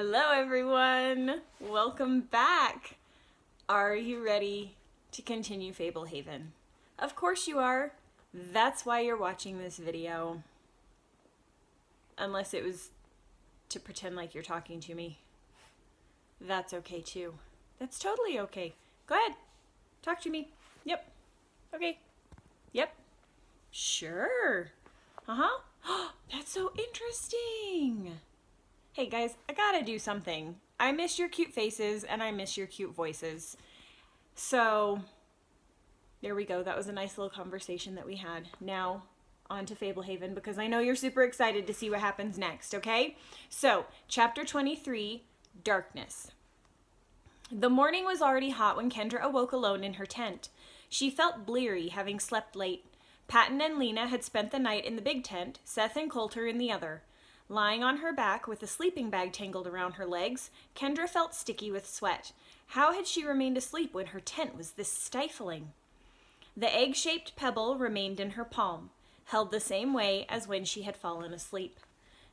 Hello everyone! Welcome back! Are you ready to continue Fablehaven? Of course you are. That's why you're watching this video. Unless it was to pretend like you're talking to me. That's okay too. That's totally okay. Go ahead. Talk to me. Yep. Okay. Yep. Sure. Uh-huh. That's so interesting. Hey guys, I gotta do something. I miss your cute faces and I miss your cute voices. So, there we go. That was a nice little conversation that we had. Now, on to Fablehaven because I know you're super excited to see what happens next, okay? So, chapter 23, Darkness. The morning was already hot when Kendra awoke alone in her tent. She felt bleary, having slept late. Patton and Lena had spent the night in the big tent, Seth and Coulter in the other. Lying on her back with a sleeping bag tangled around her legs, Kendra felt sticky with sweat. How had she remained asleep when her tent was this stifling? The egg-shaped pebble remained in her palm, held the same way as when she had fallen asleep.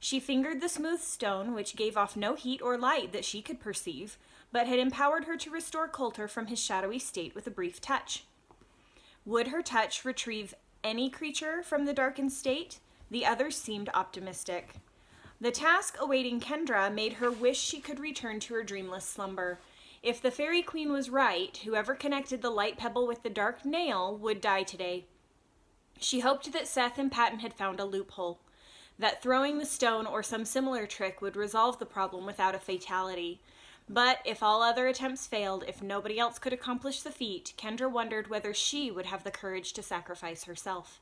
She fingered the smooth stone, which gave off no heat or light that she could perceive, but had empowered her to restore Coulter from his shadowy state with a brief touch. Would her touch retrieve any creature from the darkened state? The others seemed optimistic. The task awaiting Kendra made her wish she could return to her dreamless slumber. If the Fairy Queen was right, whoever connected the light pebble with the dark nail would die today. She hoped that Seth and Patton had found a loophole, that throwing the stone or some similar trick would resolve the problem without a fatality. But if all other attempts failed, if nobody else could accomplish the feat, Kendra wondered whether she would have the courage to sacrifice herself.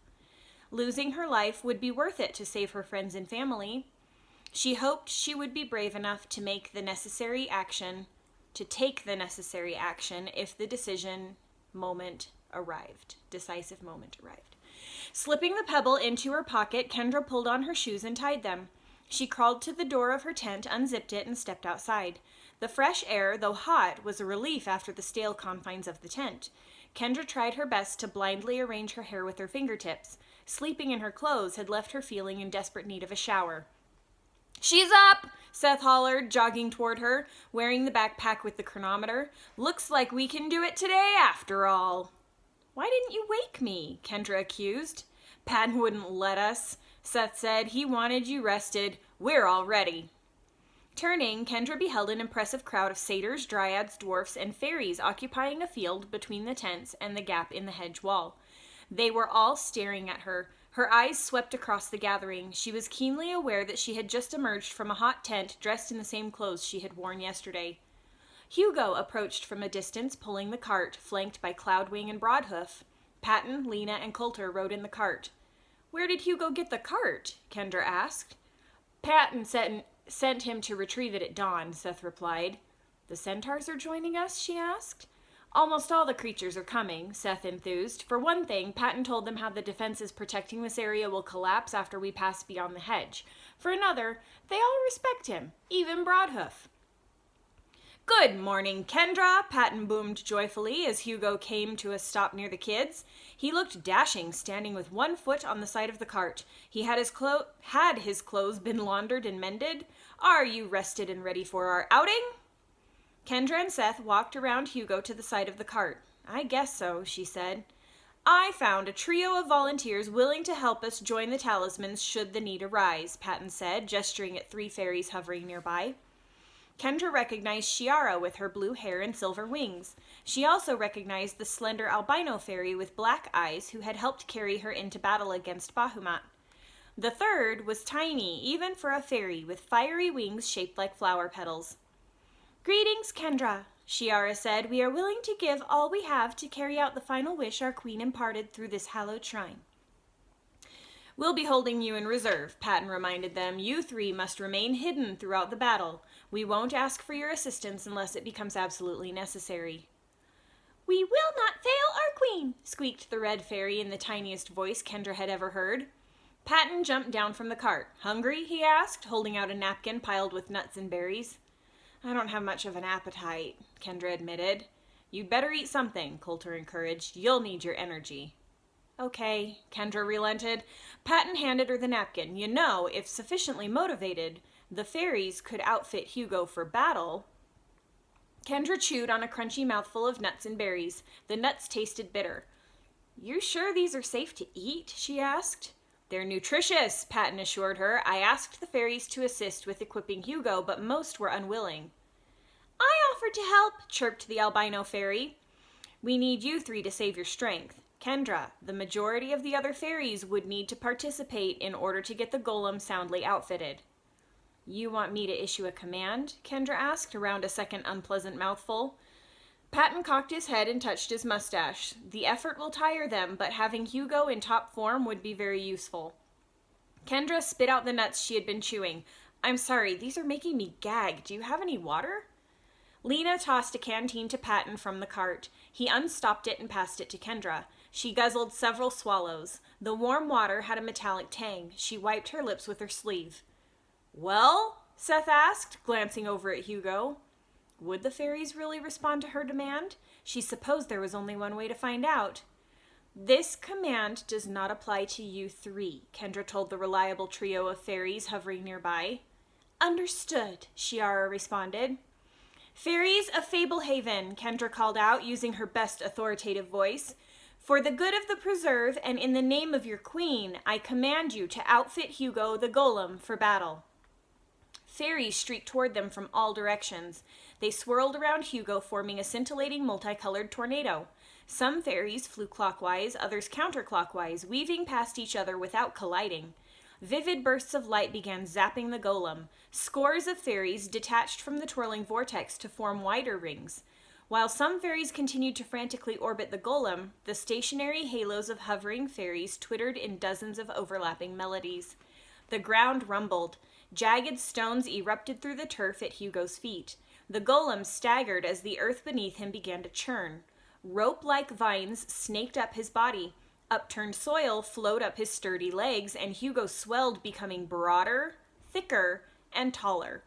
Losing her life would be worth it to save her friends and family. She hoped she would be brave enough to take the necessary action if the decisive moment arrived. Slipping the pebble into her pocket, Kendra pulled on her shoes and tied them. She crawled to the door of her tent, unzipped it, and stepped outside. The fresh air, though hot, was a relief after the stale confines of the tent. Kendra tried her best to blindly arrange her hair with her fingertips. Sleeping in her clothes had left her feeling in desperate need of a shower. "She's up!" Seth hollered, jogging toward her, wearing the backpack with the chronometer. "Looks like we can do it today after all." "Why didn't you wake me?" Kendra accused. "Patton wouldn't let us," Seth said. "He wanted you rested. We're all ready." Turning, Kendra beheld an impressive crowd of satyrs, dryads, dwarfs, and fairies occupying a field between the tents and the gap in the hedge wall. They were all staring at her. Her eyes swept across the gathering. She was keenly aware that she had just emerged from a hot tent, dressed in the same clothes she had worn yesterday. Hugo approached from a distance, pulling the cart, flanked by Cloudwing and Broadhoof. Patton, Lena, and Coulter rode in the cart. "Where did Hugo get the cart?" Kendra asked. "Patton sent him to retrieve it at dawn," Seth replied. "The centaurs are joining us?" she asked. "Almost all the creatures are coming," Seth enthused. "For one thing, Patton told them how the defenses protecting this area will collapse after we pass beyond the hedge. For another, they all respect him, even Broadhoof." "Good morning, Kendra," Patton boomed joyfully as Hugo came to a stop near the kids. He looked dashing, standing with one foot on the side of the cart. He had his clothes been laundered and mended? "Are you rested and ready for our outing?" Kendra and Seth walked around Hugo to the side of the cart. "I guess so," she said. "I found a trio of volunteers willing to help us join the talismans should the need arise," Patton said, gesturing at 3 fairies hovering nearby. Kendra recognized Shiara with her blue hair and silver wings. She also recognized the slender albino fairy with black eyes who had helped carry her into battle against Bahamut. The third was tiny, even for a fairy, with fiery wings shaped like flower petals. "Greetings, Kendra," Shiara said. "We are willing to give all we have to carry out the final wish our queen imparted through this hallowed shrine." "We'll be holding you in reserve," Patton reminded them. "You 3 must remain hidden throughout the battle. We won't ask for your assistance unless it becomes absolutely necessary." "We will not fail our queen," squeaked the red fairy in the tiniest voice Kendra had ever heard. Patton jumped down from the cart. "Hungry?" he asked, holding out a napkin piled with nuts and berries. "I don't have much of an appetite," Kendra admitted. "You'd better eat something," Coulter encouraged. "You'll need your energy." Okay, Kendra relented. Patton handed her the napkin. You know, if sufficiently motivated, the fairies could outfit Hugo for battle. Kendra chewed on a crunchy mouthful of nuts and berries. The nuts tasted bitter. "You're sure these are safe to eat?" she asked. "They're nutritious," Patton assured her. "I asked the fairies to assist with equipping Hugo, but most were unwilling." "I offered to help," chirped the albino fairy. "We need you three to save your strength. Kendra, the majority of the other fairies would need to participate in order to get the golem soundly outfitted." "You want me to issue a command?" Kendra asked, around a second unpleasant mouthful. Patton cocked his head and touched his mustache. "The effort will tire them, but having Hugo in top form would be very useful." Kendra spit out the nuts she had been chewing. "I'm sorry, these are making me gag. Do you have any water?" Lena tossed a canteen to Patton from the cart. He unstopped it and passed it to Kendra. She guzzled several swallows. The warm water had a metallic tang. She wiped her lips with her sleeve. "Well?" Seth asked, glancing over at Hugo. Would the fairies really respond to her demand? She supposed there was only one way to find out. "This command does not apply to you three," Kendra told the reliable trio of fairies hovering nearby. "Understood," Shiara responded. "Fairies of Fablehaven," Kendra called out, using her best authoritative voice. "For the good of the preserve and in the name of your queen, I command you to outfit Hugo the golem for battle." Fairies streaked toward them from all directions. They swirled around Hugo, forming a scintillating multicolored tornado. Some fairies flew clockwise, others counterclockwise, weaving past each other without colliding. Vivid bursts of light began zapping the golem. Scores of fairies detached from the twirling vortex to form wider rings. While some fairies continued to frantically orbit the golem, the stationary halos of hovering fairies twittered in dozens of overlapping melodies. The ground rumbled. Jagged stones erupted through the turf at Hugo's feet. The golem staggered as the earth beneath him began to churn. Rope-like vines snaked up his body. Upturned soil flowed up his sturdy legs, and Hugo swelled, becoming broader, thicker, and taller.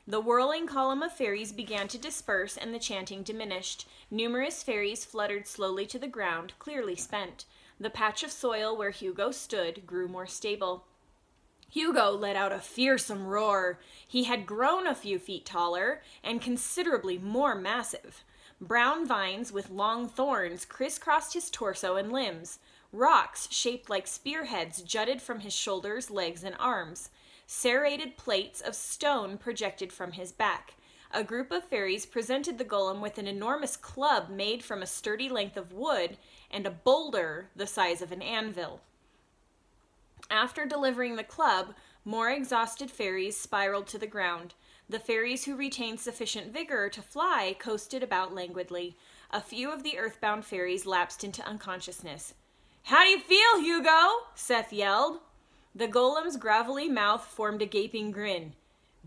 The whirling column of fairies began to disperse, and the chanting diminished. Numerous fairies fluttered slowly to the ground, clearly spent. The patch of soil where Hugo stood grew more stable. Hugo let out a fearsome roar. He had grown a few feet taller and considerably more massive. Brown vines with long thorns crisscrossed his torso and limbs. Rocks shaped like spearheads jutted from his shoulders, legs, and arms. Serrated plates of stone projected from his back. A group of fairies presented the golem with an enormous club made from a sturdy length of wood and a boulder the size of an anvil. After delivering the club, more exhausted fairies spiraled to the ground. The fairies who retained sufficient vigor to fly coasted about languidly. A few of the earthbound fairies lapsed into unconsciousness. "How do you feel, Hugo?" Seth yelled. The golem's gravelly mouth formed a gaping grin.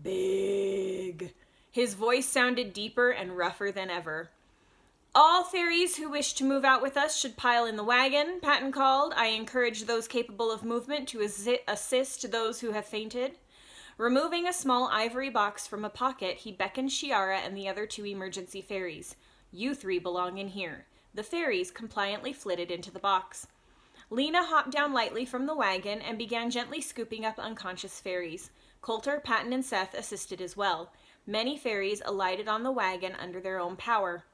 "Big." His voice sounded deeper and rougher than ever. "All fairies who wish to move out with us should pile in the wagon," Patton called. "I encourage those capable of movement to assist those who have fainted." Removing a small ivory box from a pocket, he beckoned Shiara and the other two emergency fairies. "You three belong in here." The fairies compliantly flitted into the box. Lena hopped down lightly from the wagon and began gently scooping up unconscious fairies. Coulter, Patton, and Seth assisted as well. Many fairies alighted on the wagon under their own power.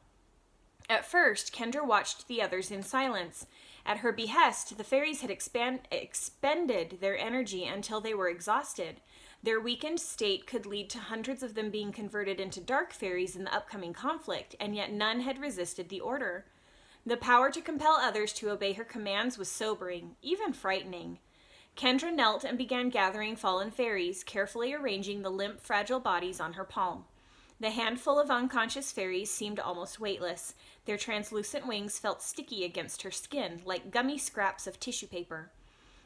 At first, Kendra watched the others in silence. At her behest, the fairies had expended their energy until they were exhausted. Their weakened state could lead to hundreds of them being converted into dark fairies in the upcoming conflict, and yet none had resisted the order. The power to compel others to obey her commands was sobering, even frightening. Kendra knelt and began gathering fallen fairies, carefully arranging the limp, fragile bodies on her palm. The handful of unconscious fairies seemed almost weightless. Their translucent wings felt sticky against her skin, like gummy scraps of tissue paper.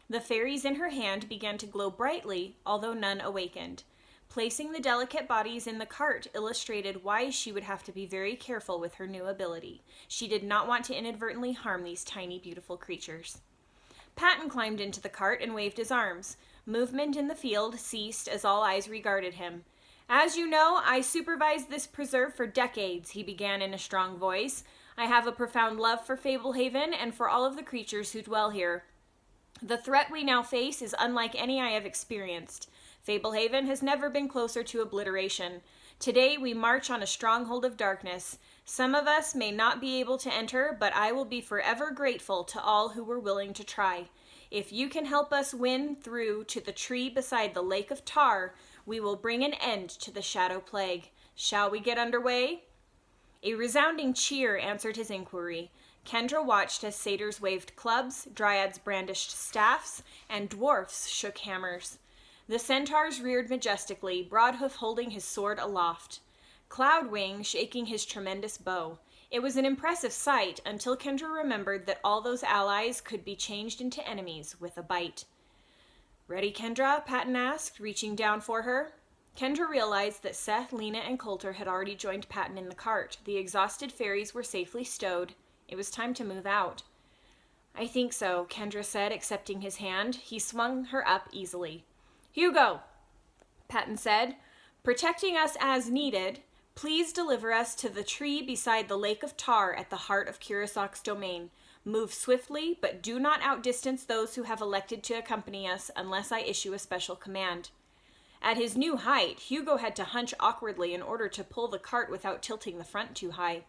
The fairies in her hand began to glow brightly, although none awakened. Placing the delicate bodies in the cart illustrated why she would have to be very careful with her new ability. She did not want to inadvertently harm these tiny, beautiful creatures. Patton climbed into the cart and waved his arms. Movement in the field ceased as all eyes regarded him. "As you know, I supervised this preserve for decades," he began in a strong voice. I have a profound love for Fablehaven and for all of the creatures who dwell here. The threat we now face is unlike any I have experienced. Fablehaven has never been closer to obliteration. Today we march on a stronghold of darkness. Some of us may not be able to enter, but I will be forever grateful to all who were willing to try. If you can help us win through to the tree beside the lake of tar, we will bring an end to the shadow plague. Shall we get underway? A resounding cheer answered his inquiry. Kendra watched as satyrs waved clubs, dryads brandished staffs, and dwarfs shook hammers. The centaurs reared majestically, Broadhoof holding his sword aloft, Cloudwing shaking his tremendous bow. It was an impressive sight until Kendra remembered that all those allies could be changed into enemies with a bite. "Ready, Kendra?" Patton asked, reaching down for her. Kendra realized that Seth, Lena, and Coulter had already joined Patton in the cart. The exhausted fairies were safely stowed. It was time to move out. "I think so," Kendra said, accepting his hand. He swung her up easily. "Hugo," Patton said, "protecting us as needed, please deliver us to the tree beside the lake of tar at the heart of Kurosak's domain. Move swiftly, but do not outdistance those who have elected to accompany us unless I issue a special command." At his new height, Hugo had to hunch awkwardly in order to pull the cart without tilting the front too high.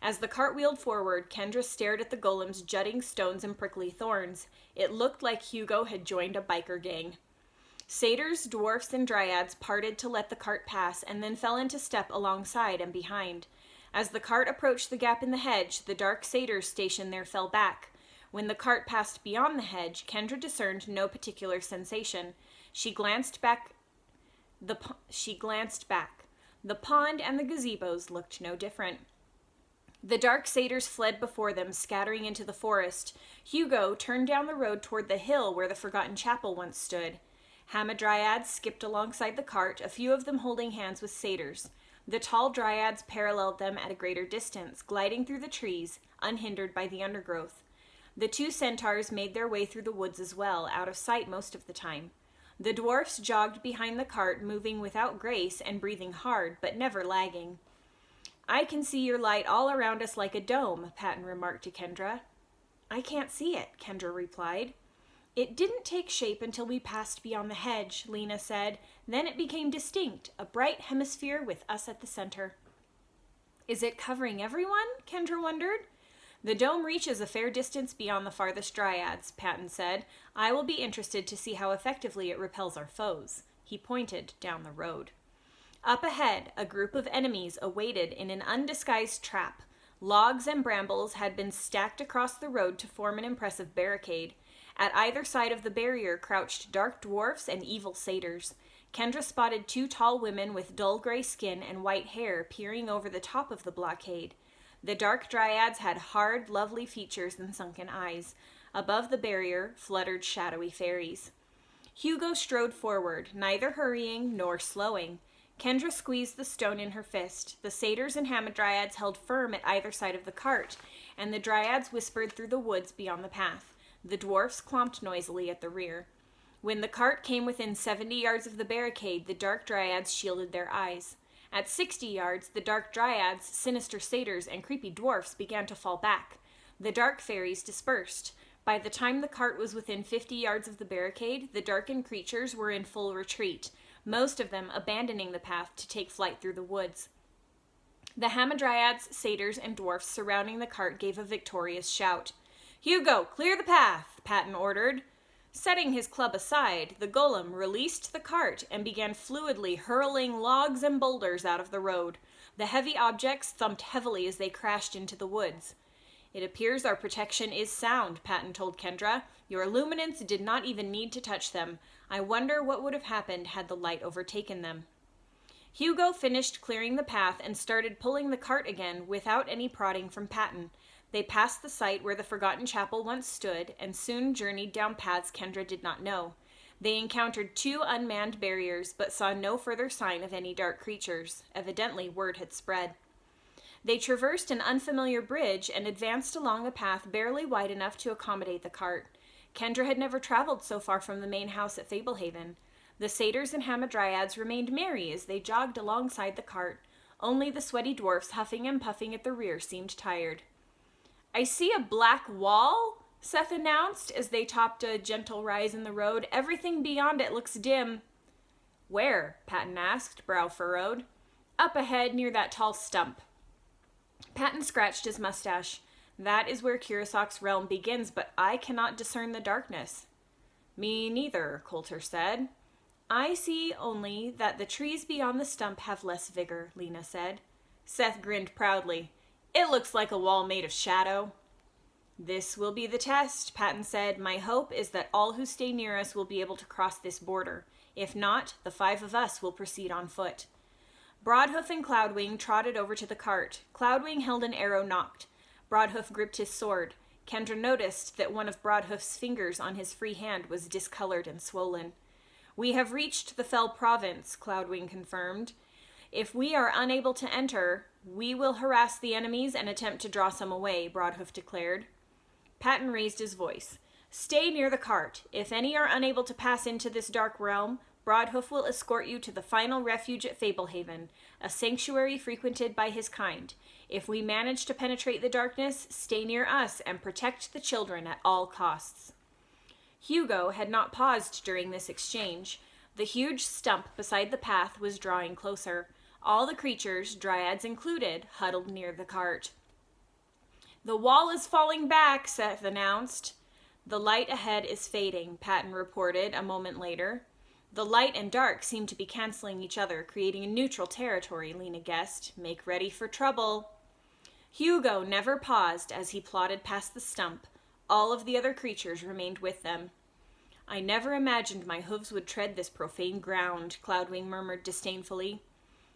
As the cart wheeled forward, Kendra stared at the golem's jutting stones and prickly thorns. It looked like Hugo had joined a biker gang. Satyrs, dwarfs, and dryads parted to let the cart pass and then fell into step alongside and behind. As the cart approached the gap in the hedge, the dark satyrs stationed there fell back. When the cart passed beyond the hedge, Kendra discerned no particular sensation. She glanced back. The pond and the gazebos looked no different. The dark satyrs fled before them, scattering into the forest. Hugo turned down the road toward the hill where the forgotten chapel once stood. Hamadryads skipped alongside the cart, a few of them holding hands with satyrs. The tall dryads paralleled them at a greater distance, gliding through the trees, unhindered by the undergrowth. The two centaurs made their way through the woods as well, out of sight most of the time. The dwarfs jogged behind the cart, moving without grace and breathing hard, but never lagging. "I can see your light all around us like a dome," Patton remarked to Kendra. "I can't see it," Kendra replied. "It didn't take shape until we passed beyond the hedge," Lena said. "Then it became distinct, a bright hemisphere with us at the center." "Is it covering everyone?" Kendra wondered. "The dome reaches a fair distance beyond the farthest dryads," Patton said. "I will be interested to see how effectively it repels our foes." He pointed down the road. Up ahead, a group of enemies awaited in an undisguised trap. Logs and brambles had been stacked across the road to form an impressive barricade. At either side of the barrier crouched dark dwarfs and evil satyrs. Kendra spotted two tall women with dull gray skin and white hair peering over the top of the blockade. The dark dryads had hard, lovely features and sunken eyes. Above the barrier fluttered shadowy fairies. Hugo strode forward, neither hurrying nor slowing. Kendra squeezed the stone in her fist. The satyrs and hamadryads held firm at either side of the cart, and the dryads whispered through the woods beyond the path. The dwarfs clomped noisily at the rear. When the cart came within 70 yards of the barricade, the dark dryads shielded their eyes. At 60 yards, the dark dryads, sinister satyrs, and creepy dwarfs began to fall back. The dark fairies dispersed. By the time the cart was within 50 yards of the barricade, the darkened creatures were in full retreat, most of them abandoning the path to take flight through the woods. The hamadryads, satyrs, and dwarfs surrounding the cart gave a victorious shout. "Hugo, clear the path," Patton ordered. Setting his club aside, the golem released the cart and began fluidly hurling logs and boulders out of the road. The heavy objects thumped heavily as they crashed into the woods. "It appears our protection is sound," Patton told Kendra. "Your illuminants did not even need to touch them. I wonder what would have happened had the light overtaken them." Hugo finished clearing the path and started pulling the cart again without any prodding from Patton. They passed the site where the forgotten chapel once stood and soon journeyed down paths Kendra did not know. They encountered two unmanned barriers but saw no further sign of any dark creatures. Evidently, word had spread. They traversed an unfamiliar bridge and advanced along a path barely wide enough to accommodate the cart. Kendra had never traveled so far from the main house at Fablehaven. The satyrs and hamadryads remained merry as they jogged alongside the cart. Only the sweaty dwarfs huffing and puffing at the rear seemed tired. I see a black wall, Seth announced as they topped a gentle rise in the road. Everything beyond it looks dim. Where? Patton asked, brow furrowed. Up ahead near that tall stump. Patton scratched his mustache. That is where Kurosak's realm begins, but I cannot discern the darkness. Me neither, Coulter said. I see only that the trees beyond the stump have less vigor, Lena said. Seth grinned proudly. It looks like a wall made of shadow. This will be the test, Patton said. My hope is that all who stay near us will be able to cross this border. If not, the 5 of us will proceed on foot. Broadhoof and Cloudwing trotted over to the cart. Cloudwing held an arrow nocked. Broadhoof gripped his sword. Kendra noticed that one of Broadhoof's fingers on his free hand was discolored and swollen. We have reached the Fell Province, Cloudwing confirmed. If we are unable to enter, we will harass the enemies and attempt to draw some away, Broadhoof declared. Patton raised his voice. Stay near the cart. If any are unable to pass into this dark realm, Broadhoof will escort you to the final refuge at Fablehaven, a sanctuary frequented by his kind. If we manage to penetrate the darkness, stay near us and protect the children at all costs. Hugo had not paused during this exchange. The huge stump beside the path was drawing closer. All the creatures, dryads included, huddled near the cart. The wall is falling back, Seth announced. The light ahead is fading, Patton reported a moment later. The light and dark seem to be canceling each other, creating a neutral territory, Lena guessed. Make ready for trouble. Hugo never paused as he plodded past the stump. All of the other creatures remained with them. I never imagined my hooves would tread this profane ground, Cloudwing murmured disdainfully.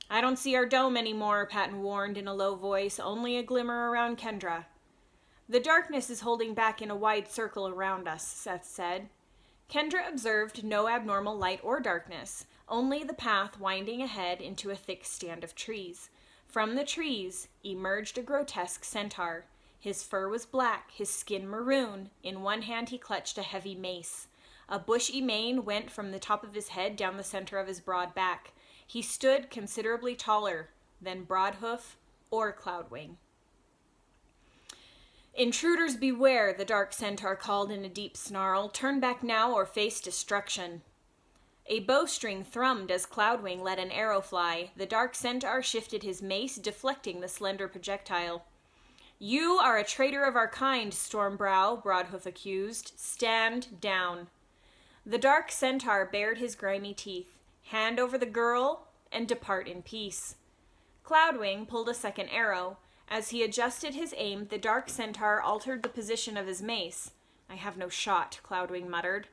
I don't see our dome anymore, Patton warned in a low voice, only a glimmer around Kendra. The darkness is holding back in a wide circle around us, Seth said. Kendra observed no abnormal light or darkness, only the path winding ahead into a thick stand of trees. From the trees emerged a grotesque centaur. His fur was black, his skin maroon. In one hand he clutched a heavy mace. A bushy mane went from the top of his head down the center of his broad back. He stood considerably taller than Broadhoof or Cloudwing. Intruders beware, the dark centaur called in a deep snarl. Turn back now or face destruction. A bowstring thrummed as Cloudwing let an arrow fly. The dark centaur shifted his mace, deflecting the slender projectile. You are a traitor of our kind, Stormbrow, Broadhoof accused. Stand down. The dark centaur bared his grimy teeth. Hand over the girl and depart in peace. Cloudwing pulled a second arrow. As he adjusted his aim, the dark centaur altered the position of his mace. I have no shot, Cloudwing muttered.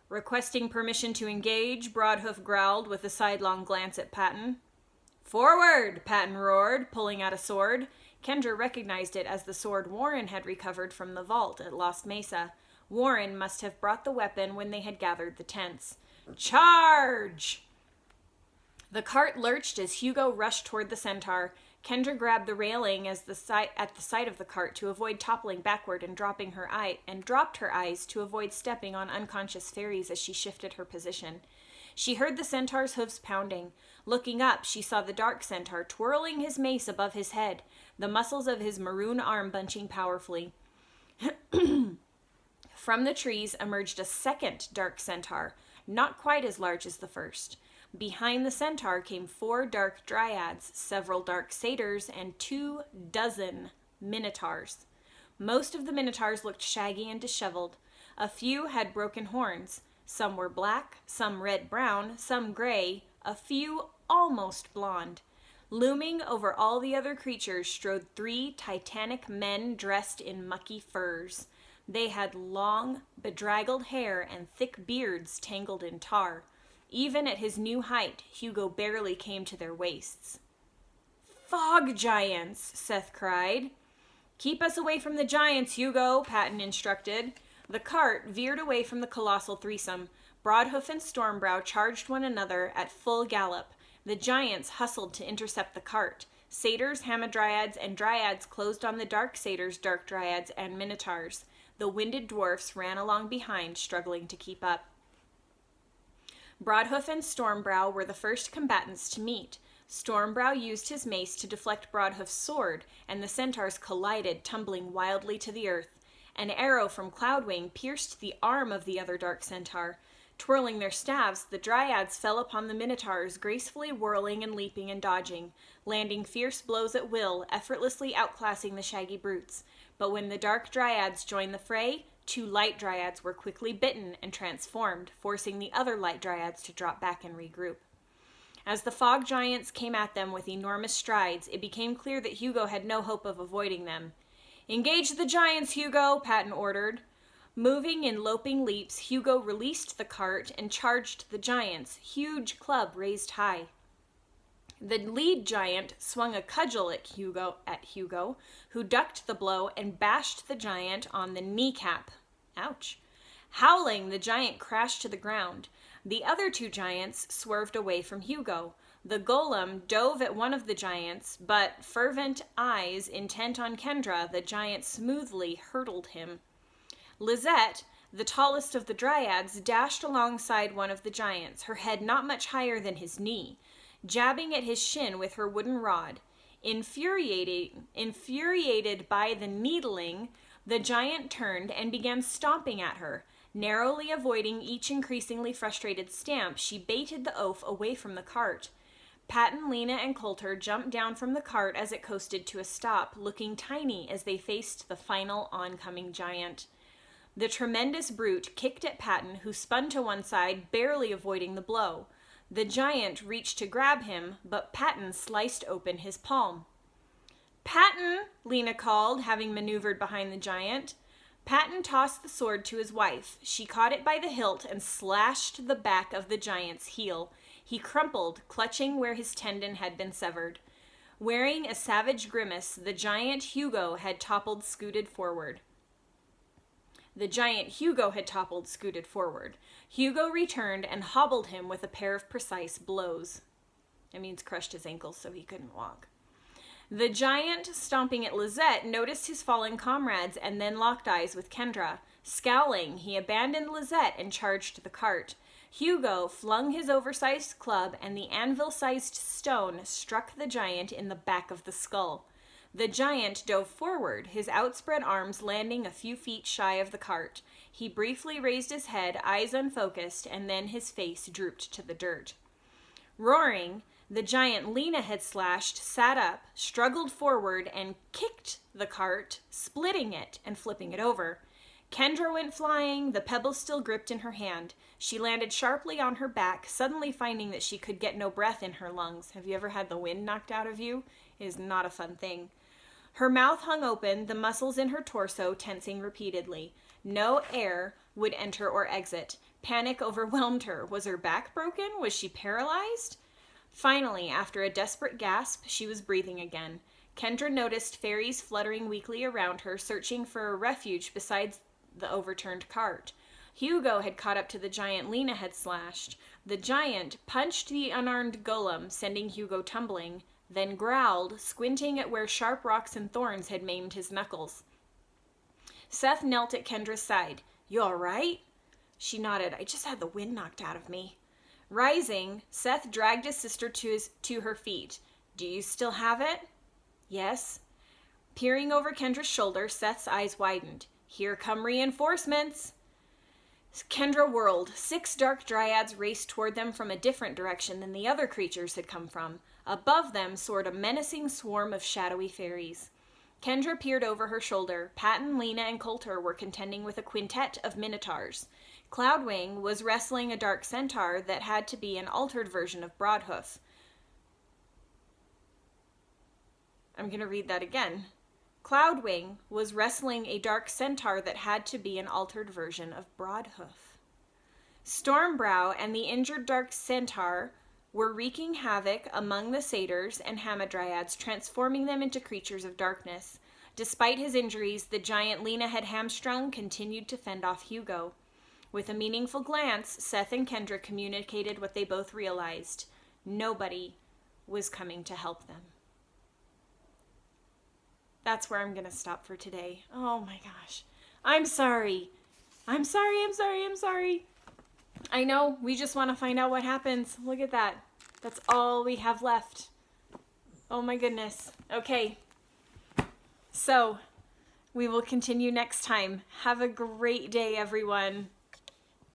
Requesting permission to engage, Broadhoof growled with a sidelong glance at Patton. Forward, Patton roared, pulling out a sword. Kendra recognized it as the sword Warren had recovered from the vault at Lost Mesa. Warren must have brought the weapon when they had gathered the tents. Charge! The cart lurched as Hugo rushed toward the centaur. Kendra grabbed the railing at the side of the cart to avoid toppling backward and dropped her eyes to avoid stepping on unconscious fairies as she shifted her position. She heard the centaur's hoofs pounding. Looking up, she saw the dark centaur twirling his mace above his head, the muscles of his maroon arm bunching powerfully. From the trees emerged a second dark centaur, not quite as large as the first. Behind the centaur came 4 dark dryads, several dark satyrs, and 24 minotaurs. Most of the minotaurs looked shaggy and disheveled. A few had broken horns. Some were black, some red-brown, some gray, a few almost blonde. Looming over all the other creatures strode 3 titanic men dressed in mucky furs. They had long, bedraggled hair and thick beards tangled in tar. Even at his new height, Hugo barely came to their waists. Fog giants, Seth cried. Keep us away from the giants, Hugo, Patton instructed. The cart veered away from the colossal threesome. Broadhoof and Stormbrow charged one another at full gallop. The giants hustled to intercept the cart. Satyrs, hamadryads, and dryads closed on the dark satyrs, dark dryads, and minotaurs. The winded dwarfs ran along behind, struggling to keep up. Broadhoof and Stormbrow were the first combatants to meet. Stormbrow used his mace to deflect Broadhoof's sword, and the centaurs collided, tumbling wildly to the earth. An arrow from Cloudwing pierced the arm of the other dark centaur. Twirling their staves, the dryads fell upon the minotaurs, gracefully whirling and leaping and dodging, landing fierce blows at will, effortlessly outclassing the shaggy brutes. But when the dark dryads joined the fray, 2 light dryads were quickly bitten and transformed, forcing the other light dryads to drop back and regroup. As the fog giants came at them with enormous strides, it became clear that Hugo had no hope of avoiding them. "Engage the giants, Hugo," Patton ordered. Moving in loping leaps, Hugo released the cart and charged the giants, huge club raised high. The lead giant swung a cudgel at Hugo, who ducked the blow and bashed the giant on the kneecap. Ouch. Howling, the giant crashed to the ground. The other 2 giants swerved away from Hugo. The golem dove at one of the giants, but fervent eyes intent on Kendra, the giant smoothly hurdled him. Lizette, the tallest of the dryads, dashed alongside one of the giants, her head not much higher than his knee, jabbing at his shin with her wooden rod. Infuriated by the needling, the giant turned and began stomping at her. Narrowly avoiding each increasingly frustrated stamp, she baited the oaf away from the cart. Patton, Lena, and Coulter jumped down from the cart as it coasted to a stop, looking tiny as they faced the final oncoming giant. The tremendous brute kicked at Patton, who spun to one side, barely avoiding the blow. The giant reached to grab him, but Patton sliced open his palm. "Patton," Lena called, having maneuvered behind the giant. Patton tossed the sword to his wife. She caught it by the hilt and slashed the back of the giant's heel. He crumpled, clutching where his tendon had been severed. Wearing a savage grimace, the giant Hugo had scooted forward. Hugo returned and hobbled him with a pair of precise blows. That means crushed his ankles so he couldn't walk. The giant, stomping at Lizette, noticed his fallen comrades and then locked eyes with Kendra. Scowling, he abandoned Lizette and charged the cart. Hugo flung his oversized club, and the anvil-sized stone struck the giant in the back of the skull. The giant dove forward, his outspread arms landing a few feet shy of the cart. He briefly raised his head, eyes unfocused, and then his face drooped to the dirt. Roaring, the giant Lena had slashed sat up, struggled forward, and kicked the cart, splitting it and flipping it over. Kendra went flying, the pebble still gripped in her hand. She landed sharply on her back, suddenly finding that she could get no breath in her lungs. Have you ever had the wind knocked out of you? It is not a fun thing. Her mouth hung open, the muscles in her torso tensing repeatedly. No air would enter or exit. Panic overwhelmed her. Was her back broken? Was she paralyzed? Finally, after a desperate gasp, she was breathing again. Kendra noticed fairies fluttering weakly around her, searching for a refuge besides the overturned cart. Hugo had caught up to the giant Lena had slashed. The giant punched the unarmed golem, sending Hugo tumbling, then growled, squinting at where sharp rocks and thorns had maimed his knuckles. Seth knelt at Kendra's side. "You all right?" She nodded. "I just had the wind knocked out of me." Rising, Seth dragged his sister to her feet. "Do you still have it?" "Yes." Peering over Kendra's shoulder, Seth's eyes widened. "Here come reinforcements." Kendra whirled. 6 dark dryads raced toward them from a different direction than the other creatures had come from. Above them soared a menacing swarm of shadowy fairies. Kendra peered over her shoulder. Patton, Lena, and Coulter were contending with a quintet of minotaurs. Cloudwing was wrestling a dark centaur that had to be an altered version of Broadhoof. I'm going to read that again. Cloudwing was wrestling a dark centaur that had to be an altered version of Broadhoof. Stormbrow and the injured dark centaur were wreaking havoc among the satyrs and hamadryads, transforming them into creatures of darkness. Despite his injuries, the giant Lena had hamstrung continued to fend off Hugo. With a meaningful glance, Seth and Kendra communicated what they both realized. Nobody was coming to help them. That's where I'm going to stop for today. Oh my gosh. I'm sorry. I'm sorry. I know, we just want to find out what happens. Look at that. That's all we have left. Oh my goodness. Okay. So, we will continue next time. Have a great day, everyone.